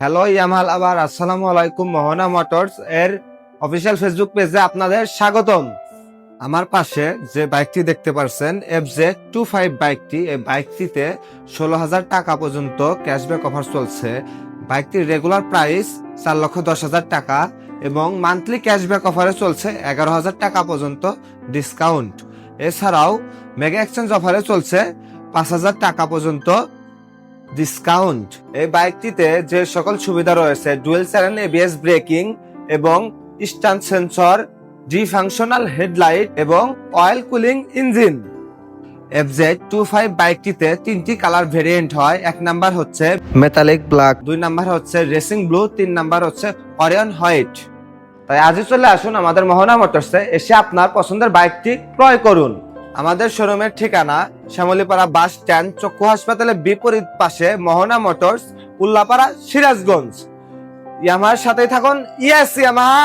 Hello Yamal আবার আসসালামু আলাইকুম। মোহনা মোটরস এর অফিসিয়াল ফেসবুক পেজে আপনাদের স্বাগতম। আমার পাশে যে বাইকটি দেখতে পাচ্ছেন FZ25 বাইকটি, এই বাইকটিতে 16,000 টাকা পর্যন্ত ক্যাশব্যাক অফার চলছে। বাইকটির রেগুলার প্রাইস 4,10,000 টাকা এবং মান্থলি ক্যাশব্যাক অফারে চলছে 11,000 টাকা পর্যন্ত ডিসকাউন্ট। এছাড়াও মেগা এক্সচেঞ্জ অফারে চলছে 5,000 টাকা পর্যন্ত ডিসকাউন্ট। এই বাইকটিতে যে সকল সুবিধা রয়েছে, ডুয়েল চ্যানেল ABS ব্রেকিং এবং স্ট্যান্ড সেন্সর, ফাংশনাল হেডলাইট এবং অয়েল কুলিং ইঞ্জিন। FZ25 বাইকটিতে 3টি কালার ভেরিয়েন্ট হয়। 1 নাম্বার হচ্ছে মেটালিক ব্ল্যাক, 2 নাম্বার হচ্ছে রেসিং ব্লু, 3 নাম্বার হচ্ছে অরিয়ন হোয়াইট। তাই আজই চলে আসুন আমাদের মোহনা মোটরসে, এসে আপনার পছন্দের বাইকটি ক্রয় করুন। আমাদের শোরুমের ঠিকানা শ্যামলীপাড়া বাস স্ট্যান্ড, চক্ষু হাসপাতালের বিপরীত পাশে, মোহনা মোটরস, উল্লাপাড়া, সিরাজগঞ্জ। ইয়ামাহার সাথেই থাকুন। Yes Yamaha.